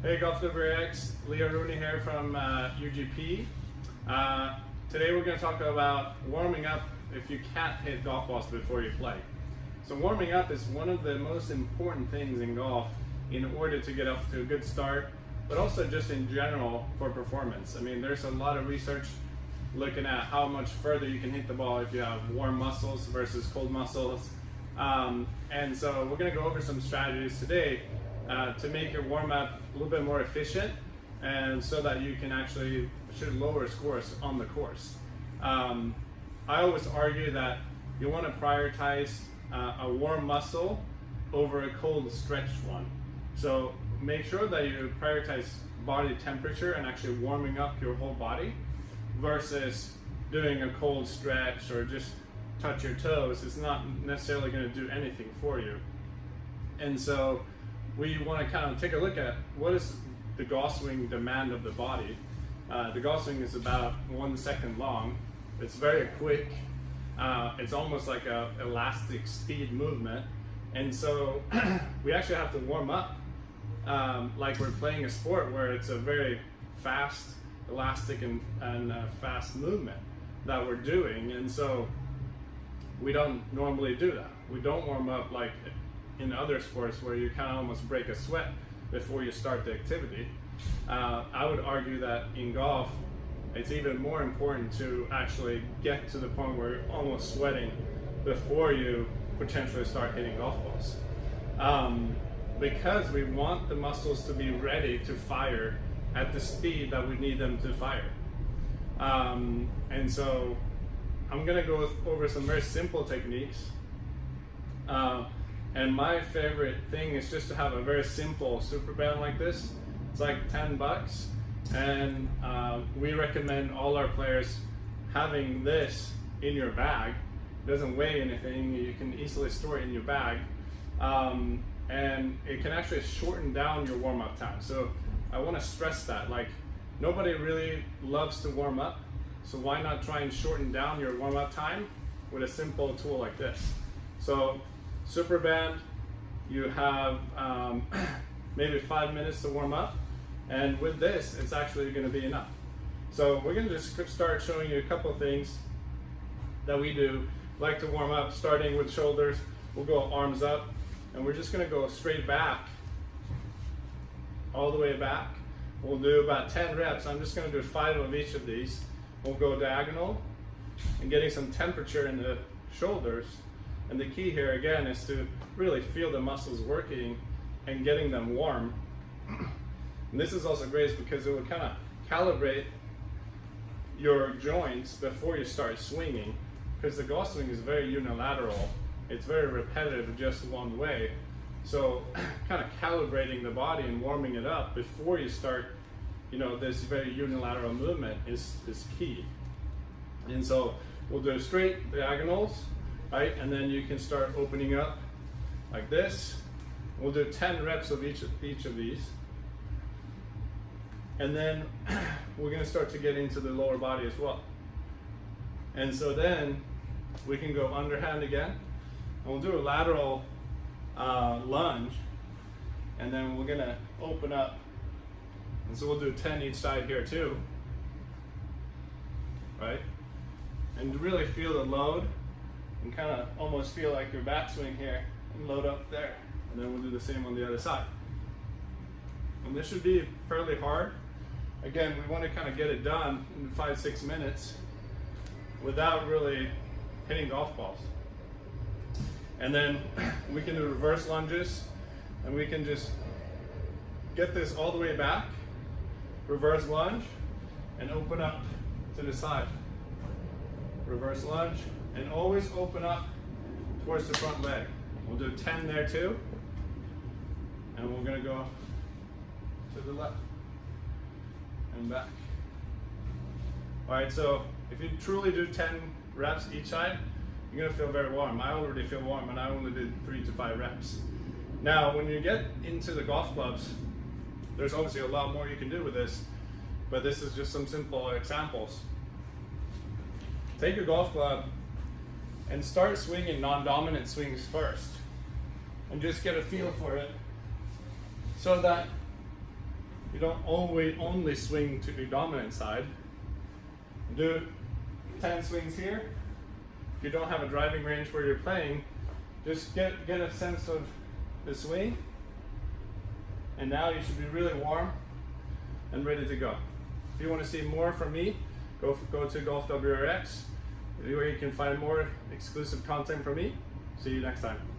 Hey Golf X, Leo Rooney here from UGP. Today we're going to talk about warming up if you can't hit golf balls before you play. So warming up is one of the most important things in golf in order to get off to a good start, but also just in general for performance. I mean, there's a lot of research looking at how much further you can hit the ball if you have warm muscles versus cold muscles. And so we're going to go over some strategies today to make your warm-up a little bit more efficient, and so that you can actually shoot lower scores on the course. I always argue that you want to prioritize a warm muscle over a cold stretched one. So make sure that you prioritize body temperature and actually warming up your whole body versus doing a cold stretch or just touch your toes. It's not necessarily going to do anything for you. And so we want to kind of take a look at what is the golf swing demand of the body. The golf swing is about 1 second long. It's very quick. It's almost like a elastic speed movement. And so we actually have to warm up like we're playing a sport where it's a very fast, elastic and fast movement that we're doing. And so we don't normally do that. We don't warm up like in other sports where you kind of almost break a sweat before you start the activity. I would argue that in golf, it's even more important to actually get to the point where you're almost sweating before you potentially start hitting golf balls. Because we want the muscles to be ready to fire at the speed that we need them to fire. And so I'm gonna go over some very simple techniques. And my favorite thing is just to have a very simple super band like this. It's like $10, and we recommend all our players having this in your bag. It doesn't weigh anything. You can easily store it in your bag, and it can actually shorten down your warm-up time. So I want to stress that, like, nobody really loves to warm up, so why not try and shorten down your warm-up time with a simple tool like this? So super band, you have maybe 5 minutes to warm up, and with this it's actually going to be enough. So we're going to just start showing you a couple of things that we do like to warm up, starting with shoulders. We'll go arms up, and we're just going to go straight back, all the way back. We'll do about 10 reps. I'm just going to do 5 of each of these. We'll go diagonal and getting some temperature in the shoulders. And the key here again is to really feel the muscles working and getting them warm. And this is also great because it will kind of calibrate your joints before you start swinging, because the golf swing is very unilateral. It's very repetitive, just one way. So kind of calibrating the body and warming it up before you start, this very unilateral movement is key. And so we'll do straight diagonals, right? And then you can start opening up like this. We'll do 10 reps of each of these. And then we're going to start to get into the lower body as well. And so then we can go underhand again. And we'll do a lateral lunge. And then we're going to open up. And so we'll do 10 each side here too. Right? And really feel the load. And kind of almost feel like your backswing here and load up there. And then we'll do the same on the other side. And this should be fairly hard. Again, we want to kind of get it done in 5-6 minutes without really hitting golf balls. And then we can do reverse lunges, and we can just get this all the way back, reverse lunge, and open up to the side. Reverse lunge, and always open up towards the front leg. We'll do 10 there too. And we're going to go to the left and back. All right, so if you truly do 10 reps each side, you're going to feel very warm. I already feel warm, and I only did 3 to 5 reps. Now, when you get into the golf clubs, there's obviously a lot more you can do with this, but this is just some simple examples. Take your golf club and start swinging non-dominant swings first, and just get a feel for it, so that You don't always only swing to your dominant side. Do 10 swings here. If you don't have a driving range where you're playing, just get a sense of the swing. And now you should be really warm and ready to go. If you want to see more from me, go to Golf WRX, where you can find more exclusive content from me. See you next time.